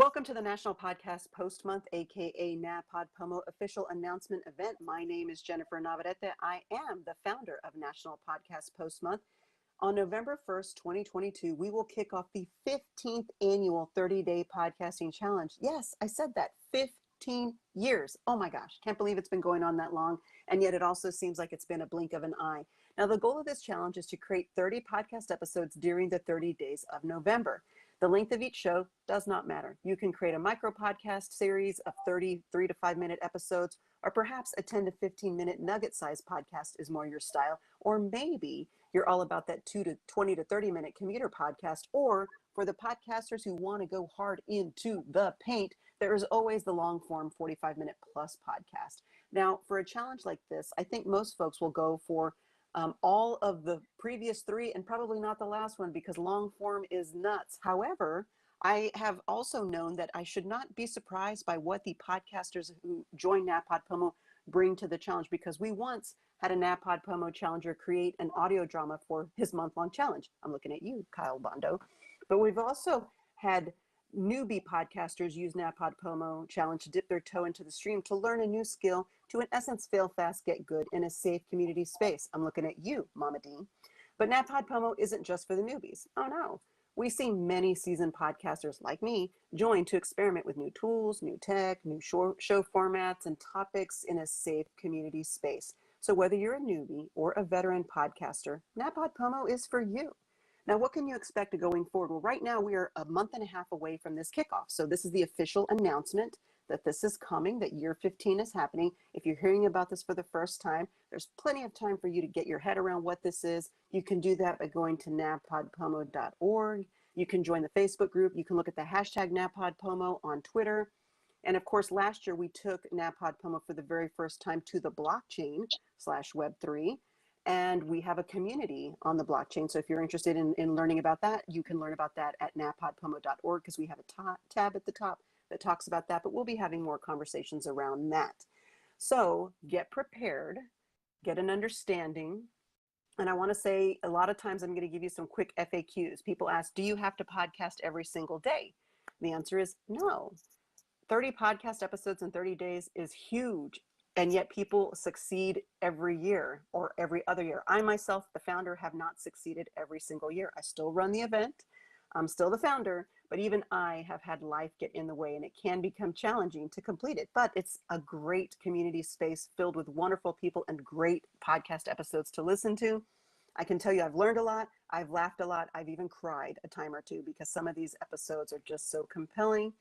Welcome to the National Podcast Post Month, aka NaPodPoMo official announcement event. My name is Jennifer Navarrete. I am the founder of National Podcast Post Month. On November 1st, 2022, we will kick off the 15th annual 30-day podcasting challenge. Yes, I said that, 15 years. Oh my gosh, can't believe it's been going on that long. And yet it also seems like it's been a blink of an eye. Now, the goal of this challenge is to create 30 podcast episodes during the 30 days of November. The length of each show does not matter. You can create a micro podcast series of 3 to 5 minute episodes, or perhaps a 10 to 15 minute nugget sized podcast is more your style. Or maybe you're all about that 20 to 30 minute commuter podcast, or for the podcasters who want to go hard into the paint, there is always the long form 45-minute plus podcast. Now, for a challenge like this, I think most folks will go for all of the previous three and probably not the last one because long form is nuts. However, I have also known that I should not be surprised by what the podcasters who join NaPodPoMo bring to the challenge, because we once had a NaPodPoMo challenger create an audio drama for his month-long challenge. I'm looking at you, Kyle Bondo. But we've also had newbie podcasters use NaPodPoMo challenge to dip their toe into the stream to learn a new skill to, in essence, fail fast, get good in a safe community space. I'm looking at you, Mama Dean. But NaPodPoMo isn't just for the newbies. Oh no. We see many seasoned podcasters like me join to experiment with new tools, new tech, new show formats and topics in a safe community space. So whether you're a newbie or a veteran podcaster, NaPodPoMo is for you. Now, what can you expect going forward? Well, right now we are a month and a half away from this kickoff. So this is the official announcement that this is coming, that year 15 is happening. If you're hearing about this for the first time, there's plenty of time for you to get your head around what this is. You can do that by going to napodpomo.org. You can join the Facebook group. You can look at the hashtag NaPodPoMo on Twitter. And of course, last year we took NaPodPoMo for the very first time to the blockchain/Web3. And we have a community on the blockchain. So if you're interested in learning about that, you can learn about that at napodpomo.org, because we have a tab at the top that talks about that, but we'll be having more conversations around that. So get prepared, get an understanding. And I want to say, a lot of times I'm going to give you some quick FAQs. People ask, do you have to podcast every single day? The answer is no. 30 podcast episodes in 30 days is huge. And yet people succeed every year or every other year. I myself, the founder, have not succeeded every single year. I still run the event. I'm still the founder, but even I have had life get in the way, and it can become challenging to complete it. But it's a great community space filled with wonderful people and great podcast episodes to listen to. I can tell you I've learned a lot. I've laughed a lot. I've even cried a time or two because some of these episodes are just so compelling.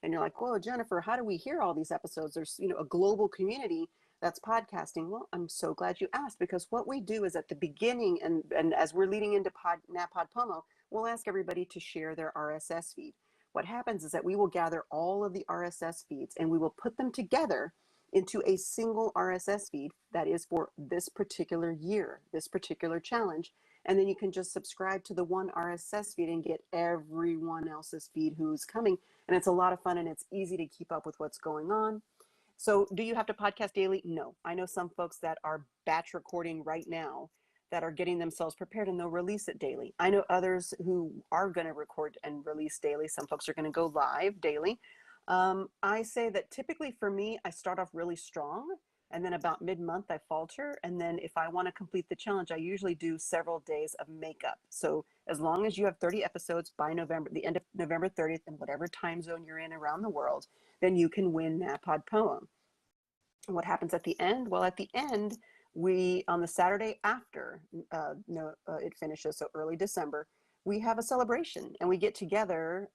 And you're like, whoa, Jennifer, how do we hear all these episodes? There's, a global community that's podcasting. Well, I'm so glad you asked, because what we do is at the beginning and as we're leading into NaPodPoMo, we'll ask everybody to share their RSS feed. What happens is that we will gather all of the RSS feeds and we will put them together into a single RSS feed that is for this particular year, this particular challenge. And then you can just subscribe to the one RSS feed and get everyone else's feed who's coming. And it's a lot of fun and it's easy to keep up with what's going on. So do you have to podcast daily? No. I know some folks that are batch recording right now that are getting themselves prepared and they'll release it daily. I know others who are going to record and release daily. Some folks are going to go live daily. I say that typically for me, I start off really strong. And then about mid-month, I falter. And then if I want to complete the challenge, I usually do several days of makeup. So as long as you have 30 episodes by the end of November 30th, in whatever time zone you're in around the world, then you can win NaPodPoMo. What happens at the end? Well, at the end, on the Saturday after it finishes, so early December, we have a celebration and we get together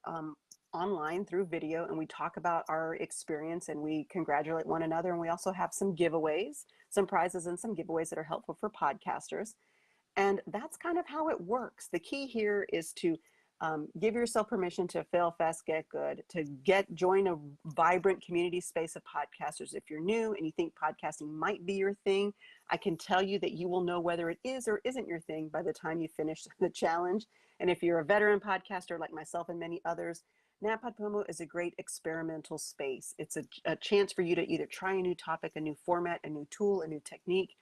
online through video and we talk about our experience and we congratulate one another. And we also have some giveaways, some prizes and some giveaways that are helpful for podcasters. And that's kind of how it works. The key here is to give yourself permission to fail fast, get good, to join a vibrant community space of podcasters. If you're new and you think podcasting might be your thing, I can tell you that you will know whether it is or isn't your thing by the time you finish the challenge. And if you're a veteran podcaster like myself and many others, NaPodPoMo is a great experimental space. It's a chance for you to either try a new topic, a new format, a new tool, a new technique,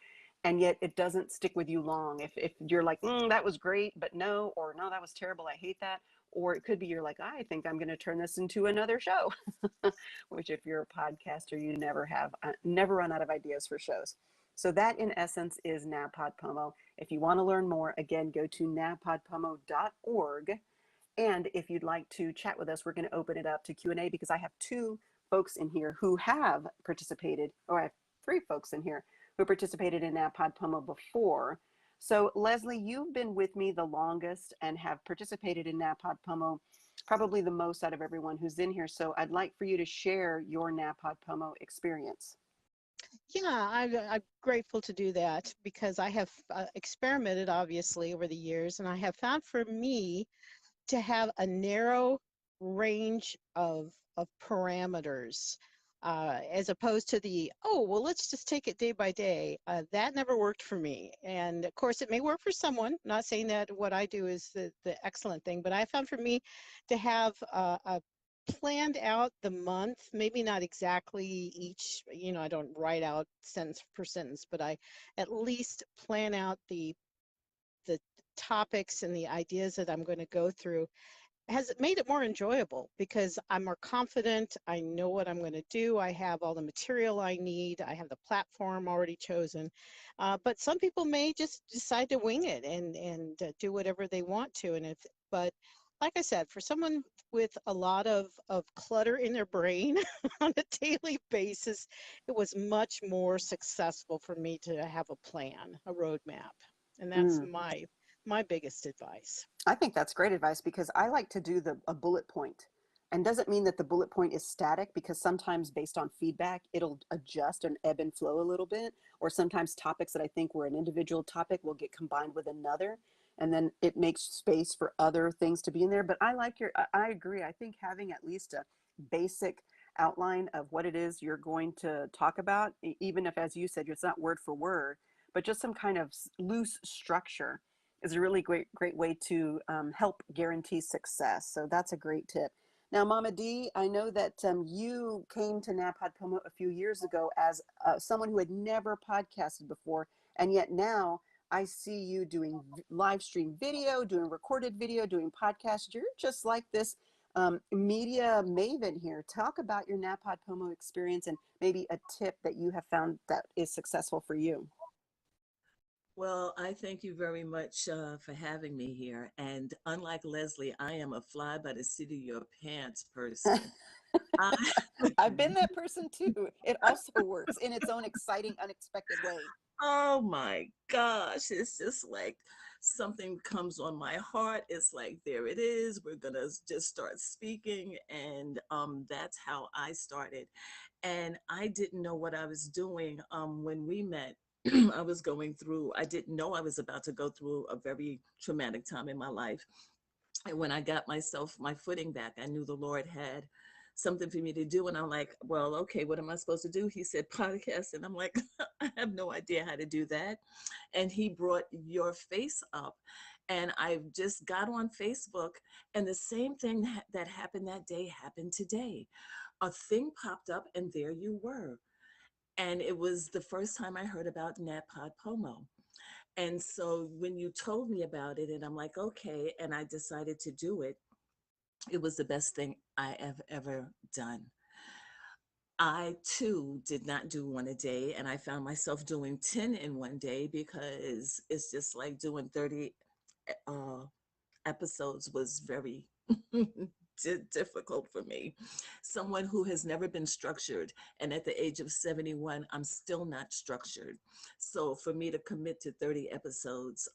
and yet it doesn't stick with you long. If you're like, that was great, but no, or no, that was terrible, I hate that. Or it could be you're like, I think I'm going to turn this into another show, which if you're a podcaster, you never run out of ideas for shows. So that in essence is NaPodPoMo. If you want to learn more, again, go to napodpomo.org. And if you'd like to chat with us, we're going to open it up to Q&A because I have two folks in here who have participated, or I have three folks in here who participated in NaPodPoMo before. So Leslie, you've been with me the longest and have participated in NaPodPoMo probably the most out of everyone who's in here. So I'd like for you to share your NaPodPoMo experience. Yeah, I'm grateful to do that because I have experimented, obviously, over the years, and I have found for me to have a narrow range of parameters as opposed to the, oh, well, let's just take it day by day. That never worked for me. And of course, it may work for someone. Not saying that what I do is the excellent thing, but I found for me to have a planned out the month, maybe not exactly each, I don't write out sentence per sentence, but I at least plan out the topics and the ideas that I'm going to go through has made it more enjoyable because I'm more confident. I know what I'm going to do. I have all the material I need. I have the platform already chosen. But some people may just decide to wing it and do whatever they want to. But like I said, for someone with a lot of clutter in their brain on a daily basis, it was much more successful for me to have a plan, a roadmap. And that's my biggest advice. I think that's great advice because I like to do a bullet point. And doesn't mean that the bullet point is static because sometimes based on feedback, it'll adjust and ebb and flow a little bit. Or sometimes topics that I think were an individual topic will get combined with another. And then it makes space for other things to be in there. But I agree. I think having at least a basic outline of what it is you're going to talk about, even if, as you said, it's not word for word, but just some kind of loose structure is a really great way to help guarantee success. So that's a great tip. Now, Mama D, I know that you came to NaPodPoMo a few years ago as someone who had never podcasted before, and yet now I see you doing live stream video, doing recorded video, doing podcasts. You're just like this media maven here. Talk about your NaPodPoMo experience and maybe a tip that you have found that is successful for you. Well, I thank you very much for having me here. And unlike Leslie, I am a fly by the seat of your pants person. I, I've been that person too. It also works in its own exciting, unexpected way. oh my gosh, it's just like something comes on my heart. It's like, there it is. We're going to just start speaking. And that's how I started. And I didn't know what I was doing when we met. I didn't know I was about to go through a very traumatic time in my life. And when I got my footing back, I knew the Lord had something for me to do. And I'm like, well, okay, what am I supposed to do? He said podcast. And I'm like, I have no idea how to do that. And he brought your face up. And I just got on Facebook, and the same thing that happened that day happened today. A thing popped up, and there you were. And it was the first time I heard about NaPodPoMo. And so when you told me about it, and I'm like, okay, and I decided to do it, it was the best thing I have ever done. I too did not do one a day, and I found myself doing 10 in one day because it's just like doing 30 uh, episodes was very difficult for me. Someone who has never been structured, and at the age of 71, I'm still not structured. So for me to commit to 30 episodes,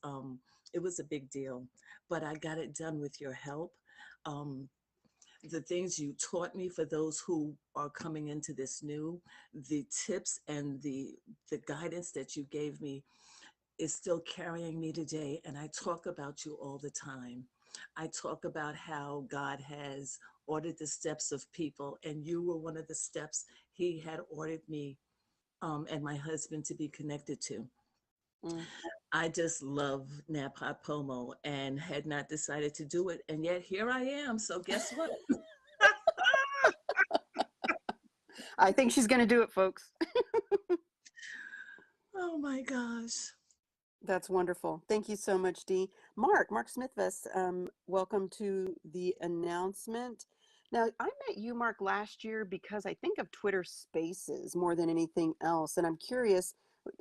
it was a big deal. But I got it done with your help. Um, the things you taught me for those who are coming into this new, the tips and the guidance that you gave me is still carrying me today. And I talk about you all the time. I talk about how God has ordered the steps of people, and you were one of the steps he had ordered me and my husband to be connected to. Mm. I just love NaPodPoMo and had not decided to do it. And yet here I am. So guess what? I think she's going to do it, folks. Oh Oh my gosh. That's wonderful. Thank you so much, Dee. Mark Smithvest, welcome to the announcement. Now, I met you, Mark, last year because I think of Twitter Spaces more than anything else, and I'm curious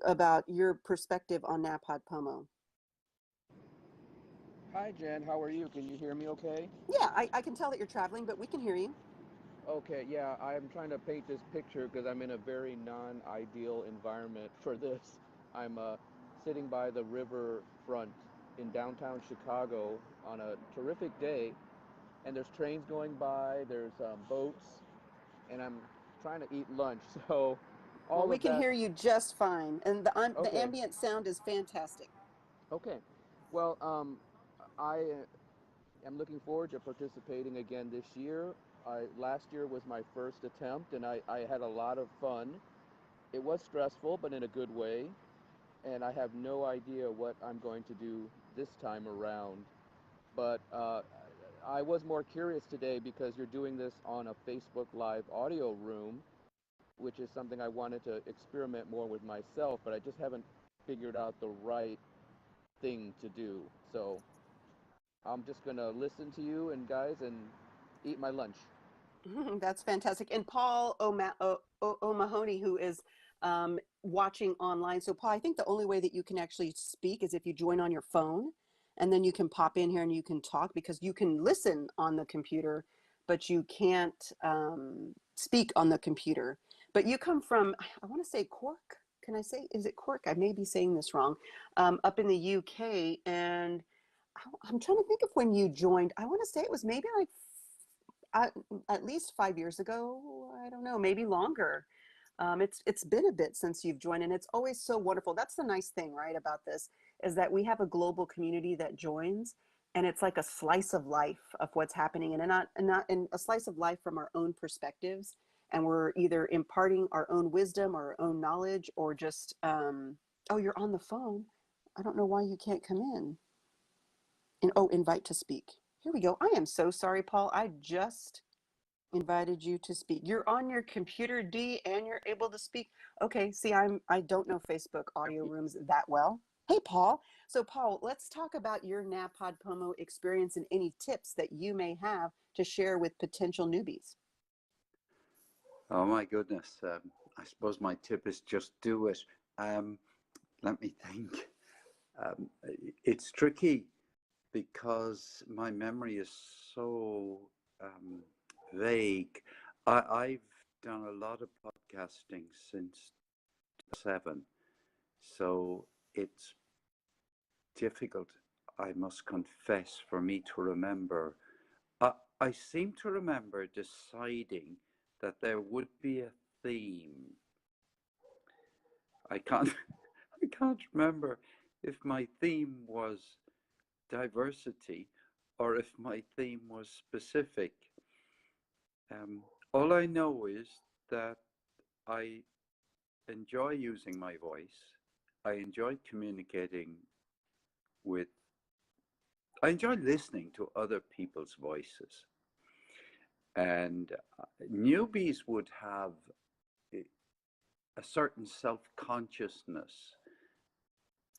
about your perspective on NaPodPoMo. Hi, Jen. How are you? Can you hear me okay? Yeah, I can tell that you're traveling, but we can hear you. Okay, yeah, I'm trying to paint this picture because I'm in a very non-ideal environment for this. I'm sitting by the river front in downtown Chicago on a terrific day, and there's trains going by, there's boats, and I'm trying to eat lunch. So Well, all we of can that, hear you just fine, and the okay, ambient sound is fantastic. okay. Well, I am looking forward to participating again this year. Last year was my first attempt, and I had a lot of fun. It was stressful, but in a good way, and I have no idea what I'm going to do this time around. But I was more curious today because you're doing this on a Facebook Live audio room, which is something I wanted to experiment more with myself, but I just haven't figured out the right thing to do. So I'm just gonna listen to you and guys and eat my lunch. That's fantastic. And Paul O'Mahony, who is watching online. So, Paul, I think the only way that you can actually speak is if you join on your phone, and then you can pop in here and you can talk because you can listen on the computer, but you can't speak on the computer. But you come from, I want to say Cork. Can I say, is it Cork? I may be saying this wrong. Up in the UK. And I'm trying to think of when you joined. I want to say it was maybe like at, at least 5 years ago. I don't know, maybe longer. It's been a bit since you've joined, and it's always so wonderful. That's the nice thing, right, about this is that we have a global community that joins, and it's like a slice of life of what's happening, and a slice of life from our own perspectives, and we're either imparting our own wisdom or our own knowledge, or just oh, you're on the phone. I don't know why you can't come in. And oh, invite to speak. Here we go. I am so sorry, Paul. I just invited you to speak. You're on your computer, D, and you're able to speak. Okay, see, I don't know Facebook audio rooms that well. Hey, Paul. So, Paul, let's talk about your NaPodPoMo experience and any tips that you may have to share with potential newbies. Oh my goodness. I suppose my tip is just do it. Let me think. Um, it's tricky because my memory is so vague. I've done a lot of podcasting since 7, so it's difficult, I must confess, for me to remember. I seem to remember deciding that there would be a theme. I can't I can't remember if my theme was diversity or if my theme was specific. All I know is that I enjoy using my voice. I enjoy communicating with, I enjoy listening to other people's voices. And newbies would have a certain self-consciousness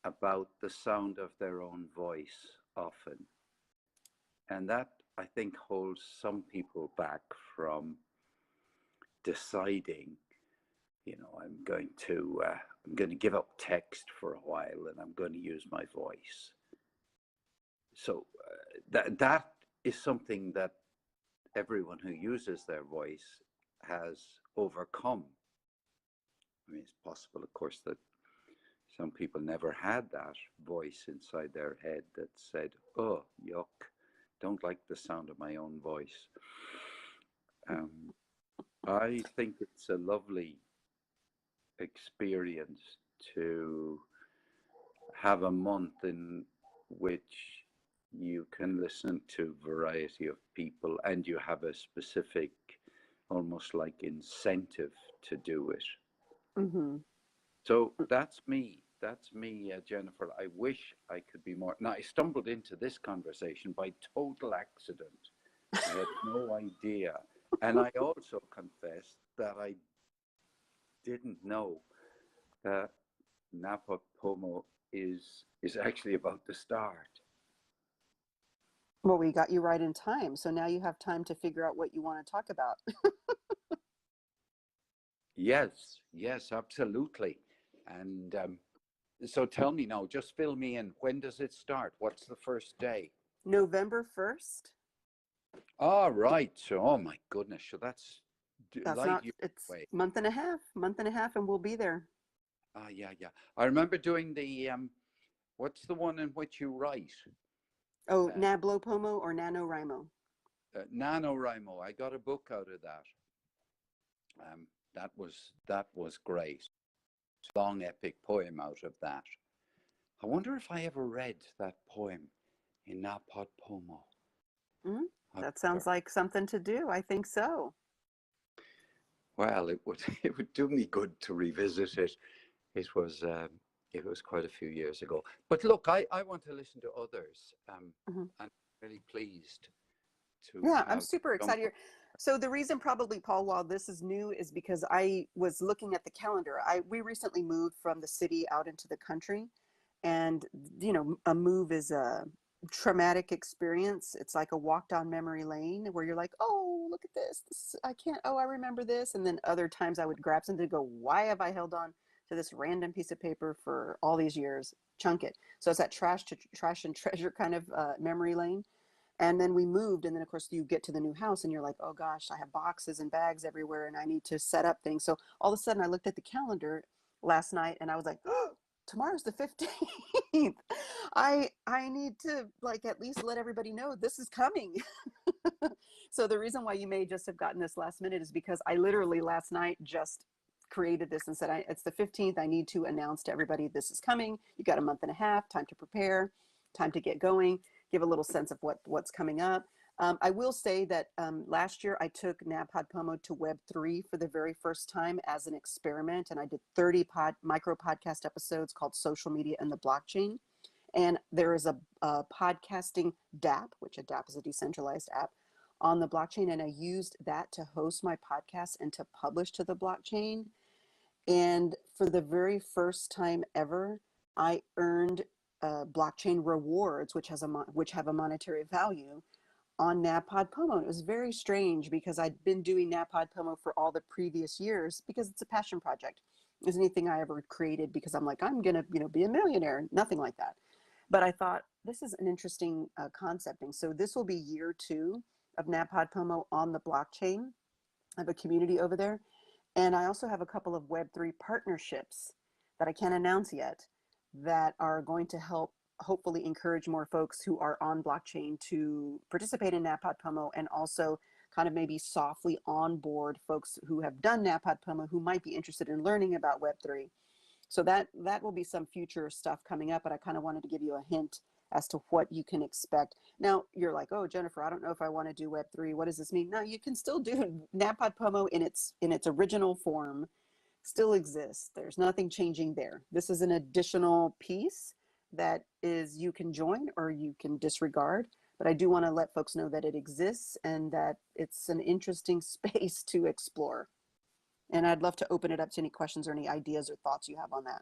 about the sound of their own voice often. And that, I think, holds some people back from deciding, I'm going to give up text for a while and I'm going to use my voice. So that is something that everyone who uses their voice has overcome. I mean, it's possible, of course, that some people never had that voice inside their head that said, oh, yuck, don't like the sound of my own voice. I think it's a lovely experience to have a month in which you can listen to a variety of people and you have a specific, almost like incentive to do it. Mm-hmm. So that's me. That's me, Jennifer. I wish I could be more. Now, I stumbled into this conversation by total accident. I had no idea. And I also confess that I didn't know NaPodPoMo is actually about to start. Well, we got you right in time. So now you have time to figure out what you want to talk about. Yes, yes, absolutely. And so tell me now, just fill me in. When does it start? What's the first day? November 1st. All right. So, oh my goodness. So that's That's light not, years it's away. month and a half, and we'll be there. Yeah, yeah. I remember doing the what's the one in which you write? Oh, Uh, NaPodPoMo or NaNoWriMo. NaNoWriMo. I got a book out of that. That was great. Long epic poem out of that. I wonder if I ever read that poem in NaPodPoMo. Mm-hmm. I That sounds wonder. like something to do. I think so. Well, it would it would do me good to revisit it. It was quite a few years ago. But look, I want to listen to others. Mhm. I'm really pleased to Yeah, I'm have super excited someone. here. So the reason probably, Paul, while this is new, is because I was looking at the calendar. We recently moved from the city out into the country, and a move is a traumatic experience. It's like a walk down memory lane where you're like, oh, look at this. This I can't. Oh, I remember this. And then other times I would grab something to go, why have I held on to this random piece of paper for all these years? Chunk it. So it's that trash and treasure kind of memory lane. And then we moved, and then of course you get to the new house and you're like, oh gosh, I have boxes and bags everywhere and I need to set up things. So all of a sudden I looked at the calendar last night and I was like, oh, tomorrow's the 15th. I need to like at least let everybody know this is coming. So the reason why you may just have gotten this last minute is because I literally last night just created this and said, it's the 15th. I need to announce to everybody this is coming. You got a month and a half, time to prepare, time to get going, give a little sense of what's coming up. I will say that last year I took NaPodPoMo to Web3 for the very first time as an experiment, and I did 30 micro podcast episodes called Social Media and the Blockchain. And there is a podcasting DApp, which a DApp is a decentralized app on the blockchain, and I used that to host my podcast and to publish to the blockchain. And for the very first time ever, I earned blockchain rewards, which have a monetary value on NaPodPoMo. It was very strange because I'd been doing NaPodPoMo for all the previous years because it's a passion project. It wasn't anything I ever created because I'm like, I'm gonna be a millionaire. Nothing like that. But I thought this is an interesting concepting. So this will be year 2 of NaPodPoMo on the blockchain. I have a community over there. And I also have a couple of Web3 partnerships that I can't announce yet that are going to help hopefully encourage more folks who are on blockchain to participate in NaPodPoMo, and also kind of maybe softly onboard folks who have done NaPodPoMo who might be interested in learning about Web3. So that will be some future stuff coming up, but I kind of wanted to give you a hint as to what you can expect. Now you're like, oh, Jennifer, I don't know if I want to do Web3. What does this mean? No, you can still do NaPodPoMo in its original form, still exists. There's nothing changing there. This is an additional piece that is you can join or you can disregard. But I do want to let folks know that it exists and that it's an interesting space to explore. And I'd love to open it up to any questions or any ideas or thoughts you have on that.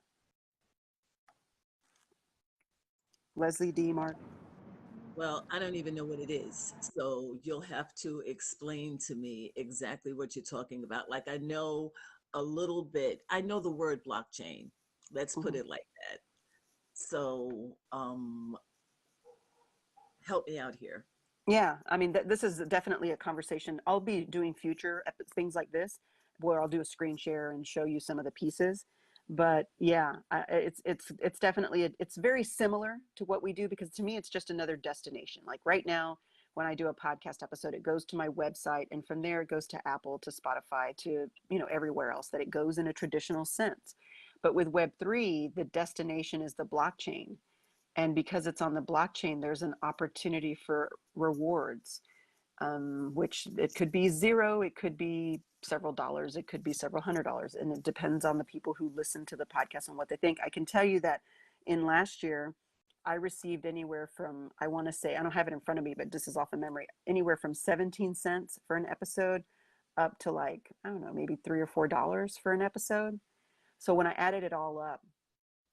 Leslie D. Mark. Well, I don't even know what it is. So you'll have to explain to me exactly what you're talking about. Like I know a little bit, I know the word blockchain. Let's put Mhm. it like that. So help me out here. Yeah, I mean, this is definitely a conversation. I'll be doing future things like this where I'll do a screen share and show you some of the pieces. But yeah, it's definitely it's very similar to what we do, because to me it's just another destination. Like right now, when I do a podcast episode, it goes to my website, and from there it goes to Apple, to Spotify, to everywhere else that it goes in a traditional sense. But with Web3, the destination is the blockchain. And because it's on the blockchain, there's an opportunity for rewards, which it could be zero, it could be several dollars, it could be several $100s. And it depends on the people who listen to the podcast and what they think. I can tell you that in last year, I received anywhere from, I want to say, I don't have it in front of me, but this is off of memory, anywhere from 17 cents for an episode up to like, I don't know, maybe $3 or $4 for an episode. So when I added it all up,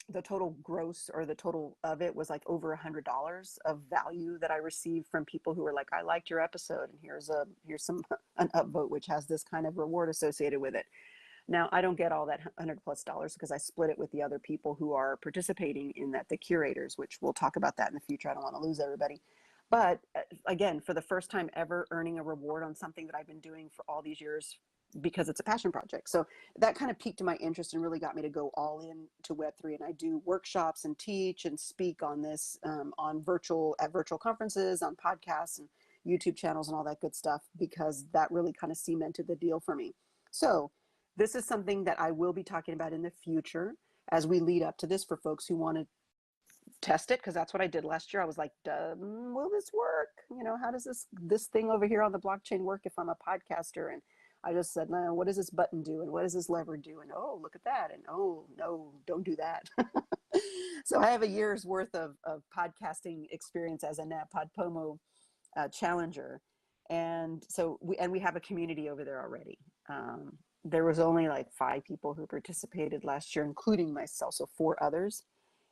the total gross or the total of it was like over $100 of value that I received from people who were like, I liked your episode, and here's some an upvote which has this kind of reward associated with it. Now, I don't get all that $100+ because I split it with the other people who are participating in that, the curators, which we'll talk about that in the future. I don't want to lose everybody. But again, for the first time ever, earning a reward on something that I've been doing for all these years because it's a passion project. So that kind of piqued my interest and really got me to go all in to Web3. And I do workshops and teach and speak on this on at virtual conferences, on podcasts and YouTube channels and all that good stuff, because that really kind of cemented the deal for me. So this is something that I will be talking about in the future as we lead up to this for folks who want to test it, because that's what I did last year. I was like, will this work? You know, how does this thing over here on the blockchain work if I'm a podcaster? And I just said, no, what does this button do? And what does this lever do? And oh, look at that. And oh, no, don't do that. So I have a year's worth of podcasting experience as a NaPodPoMo challenger. And so we have a community over there already. There was only like 5 people who participated last year, including myself, so 4 others.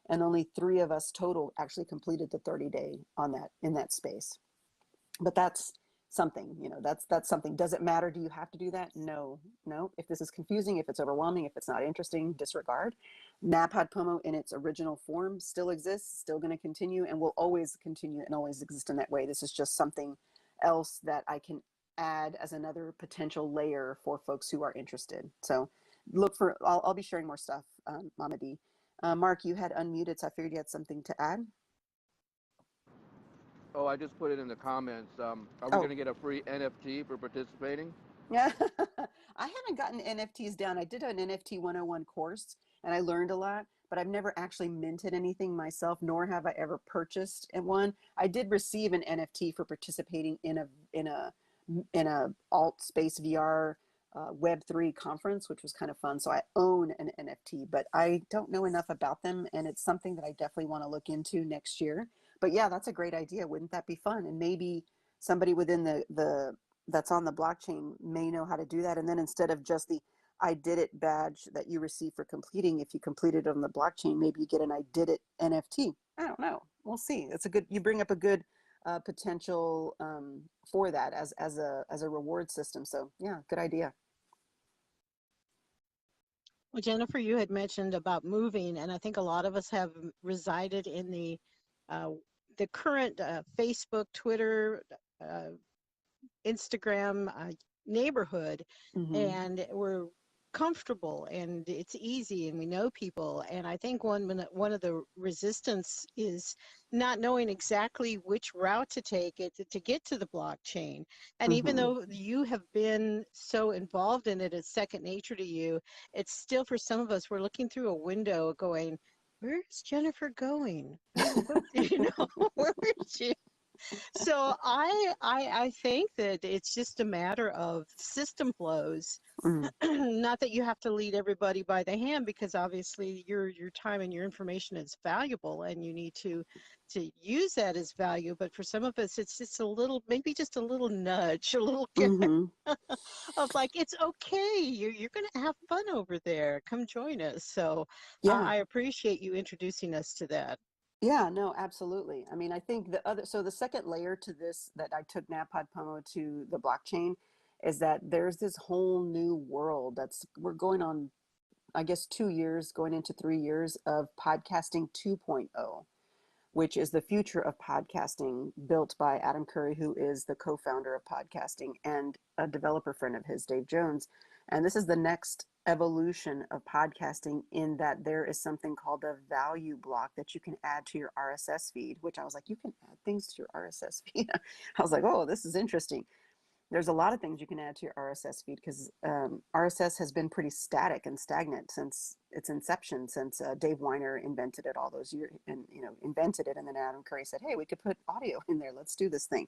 And only 3 of us total actually completed the 30-day on that, in that space. But that's something, you know, that's something. Does it matter? Do you have to do that? No. If this is confusing, if it's overwhelming, if it's not interesting, disregard. NaPodPoMo in its original form still exists, still going to continue, and will always continue and always exist in that way. This is just something else that I can add as another potential layer for folks who are interested. So look for, I'll be sharing more stuff, Mama D. Mark, you had unmuted, so I figured you had something to add. Oh, I just put it in the comments. Are we Oh. going to get a free NFT for participating? Yeah, I haven't gotten NFTs down. I did an NFT 101 course and I learned a lot, but I've never actually minted anything myself, nor have I ever purchased one. I did receive an NFT for participating in a alt space VR Web3 conference, which was kind of fun. So I own an NFT, but I don't know enough about them, and it's something that I definitely want to look into next year. But yeah, that's a great idea. Wouldn't that be fun? And maybe somebody within the that's on the blockchain may know how to do that. And then instead of just the I did it badge that you receive for completing, if you completed it on the blockchain, maybe you get an I did it NFT. I don't know. We'll see. It's a good, you bring up a good potential for that as a reward system. So yeah, good idea. Well, Jennifer, you had mentioned about moving, and I think a lot of us have resided in the current Facebook, Twitter, Instagram neighborhood, Mm-hmm. and we're comfortable and it's easy and we know people. And I think one of the resistance is not knowing exactly which route to take it to get to the blockchain. And even Mm-hmm. though you have been so involved in it, it's second nature to you, it's still, for some of us, we're looking through a window going, where's Jennifer going? What you know, where is she? So I think that it's just a matter of system flows. Mm. Not that you have to lead everybody by the hand, because obviously your time and your information is valuable and you need to use that as value. But for some of us, it's just a little, maybe just a little nudge, a little Mm-hmm. of like, it's okay. You're going to have fun over there. Come join us. So Yeah. I appreciate you introducing us to that. Yeah, no, absolutely. I mean, I think so the second layer to this that I took NaPodPoMo to the blockchain is that there's this whole new world we're going on, I guess, 2 years, going into 3 years of podcasting 2.0, which is the future of podcasting, built by Adam Curry, who is the co-founder of podcasting, and a developer friend of his, Dave Jones. And this is the next evolution of podcasting, in that there is something called a value block that you can add to your RSS feed, which I was like, you can add things to your RSS feed. I was like, oh, this is interesting. There's a lot of things you can add to your RSS feed, because RSS has been pretty static and stagnant since its inception, since Dave Weiner invented it all those years, and invented it, and then Adam Curry said, hey, we could put audio in there, let's do this thing.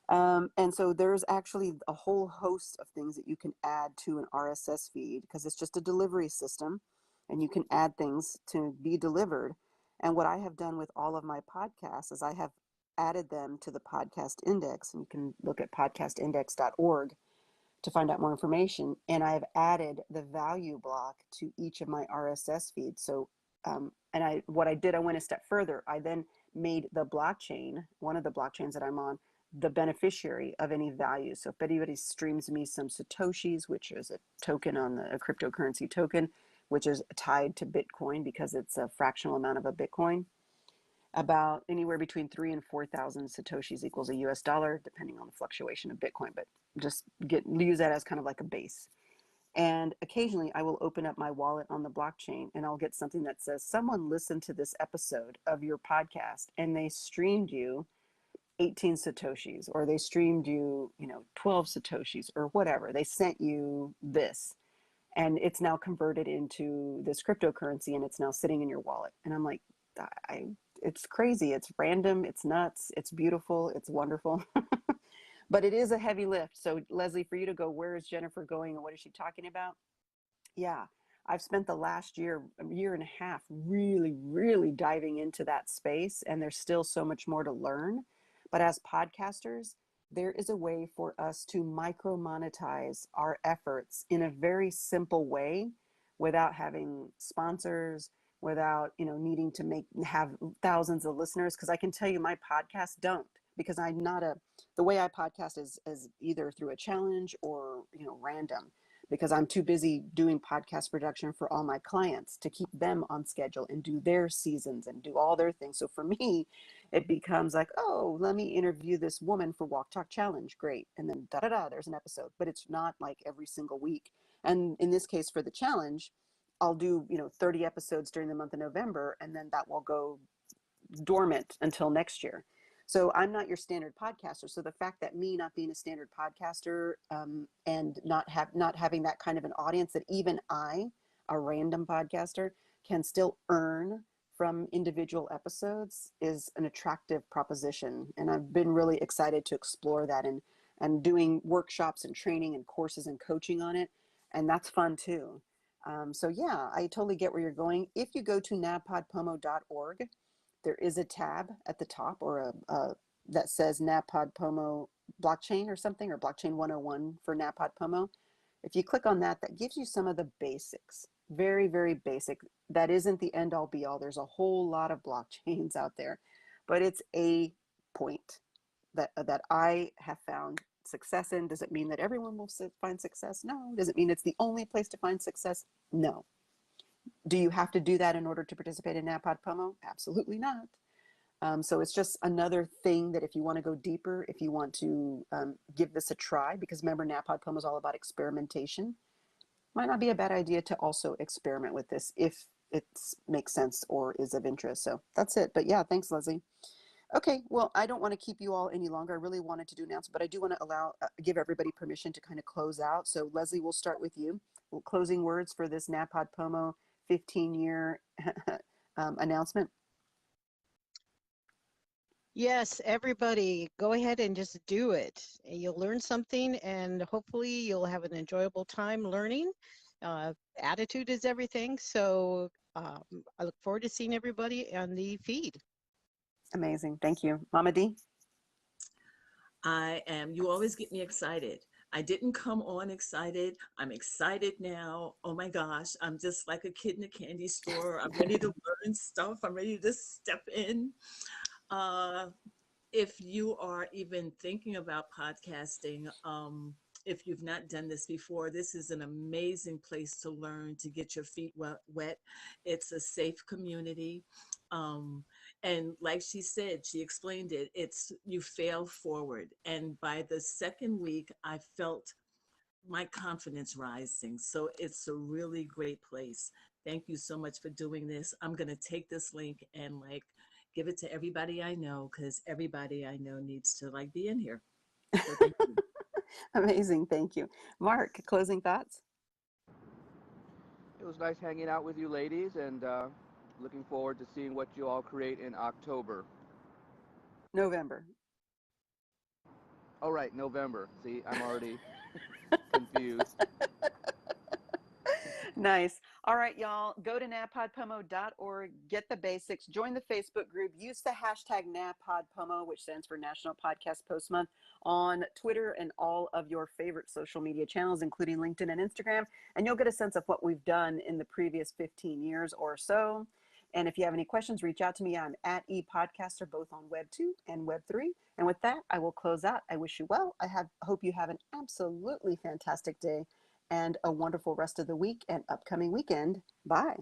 And so there's actually a whole host of things that you can add to an RSS feed, because it's just a delivery system and you can add things to be delivered. And what I have done with all of my podcasts is I have added them to the podcast index, and you can look at podcastindex.org to find out more information. And I've added the value block to each of my RSS feeds. So what I did, I went a step further. I then made the blockchain, one of the blockchains that I'm on, the beneficiary of any value. So if anybody streams me some Satoshis, which is a token on a cryptocurrency token, which is tied to Bitcoin because it's a fractional amount of a Bitcoin, about anywhere between 3,000 and 4,000 Satoshis equals a US dollar, depending on the fluctuation of Bitcoin, but just use that as kind of like a base. And occasionally I will open up my wallet on the blockchain and I'll get something that says, someone listened to this episode of your podcast and they streamed you 18 Satoshis, or they streamed you, 12 Satoshis or whatever. They sent you this and it's now converted into this cryptocurrency and it's now sitting in your wallet. And I'm like, it's crazy. It's random. It's nuts. It's beautiful. It's wonderful. But it is a heavy lift. So Leslie, for you to go, where is Jennifer going and what is she talking about? Yeah, I've spent the last year, a year and a half, really, really diving into that space. And there's still so much more to learn. But as podcasters, there is a way for us to micro monetize our efforts in a very simple way without having sponsors, without needing to have thousands of listeners. Because I can tell you my podcast don't, because I'm not the way I podcast is either through a challenge or random, because I'm too busy doing podcast production for all my clients to keep them on schedule and do their seasons and do all their things. So for me, it becomes like, oh, let me interview this woman for Walk Talk Challenge. Great. And then da da da, there's an episode, but it's not like every single week. And in this case, for the challenge, I'll do 30 episodes during the month of November, and then that will go dormant until next year. So I'm not your standard podcaster. So the fact that me not being a standard podcaster and not having that kind of an audience, that even I, a random podcaster, can still earn from individual episodes is an attractive proposition. And I've been really excited to explore that and doing workshops and training and courses and coaching on it. And that's fun too. So yeah, I totally get where you're going. If you go to NaPodPoMo.org, there is a tab at the top or that says NaPodPoMo blockchain or something, or blockchain 101 for NaPodPoMo. If you click on that, that gives you some of the basics, very, very basic. That isn't the end all be all. There's a whole lot of blockchains out there, but it's a point that I have found success in. Does it mean that everyone will find success? No. Does it mean it's the only place to find success? No. Do you have to do that in order to participate in NaPodPoMo? Absolutely not. So it's just another thing that if you want to go deeper, if you want to give this a try, because remember, NaPodPoMo is all about experimentation, might not be a bad idea to also experiment with this if it makes sense or is of interest. So that's it. But yeah, thanks, Leslie. Okay, well, I don't want to keep you all any longer. I really wanted to do an announcement, but I do want to give everybody permission to kind of close out. So Leslie, we'll start with you. Closing words for this NaPodPoMo 15-year announcement. Yes, everybody, go ahead and just do it. You'll learn something, and hopefully you'll have an enjoyable time learning. Attitude is everything. So I look forward to seeing everybody on the feed. Amazing. Thank you. Mama D? You always get me excited. I didn't come on excited. I'm excited now. Oh my gosh, I'm just like a kid in a candy store. I'm ready to learn stuff. I'm ready to step in. If you are even thinking about podcasting, if you've not done this before, this is an amazing place to learn, to get your feet wet. It's a safe community. And like she said, she explained it, it's you fail forward. And by the second week, I felt my confidence rising. So it's a really great place. Thank you so much for doing this. I'm going to take this link and give it to everybody I know, because everybody I know needs to be in here. So thank you. Amazing. Thank you. Mark, closing thoughts? It was nice hanging out with you ladies, and looking forward to seeing what you all create in October. November. Oh, right, November. See, I'm already confused. Nice. All right, y'all, go to NaPodPoMo.org, get the basics, join the Facebook group, use the hashtag NaPodPoMo, which stands for National Podcast Post Month, on Twitter and all of your favorite social media channels, including LinkedIn and Instagram, and you'll get a sense of what we've done in the previous 15 years or so. And if you have any questions, reach out to me. I'm at ePodcaster, both on Web 2 and Web 3. And with that, I will close out. I wish you well. Hope you have an absolutely fantastic day and a wonderful rest of the week and upcoming weekend. Bye.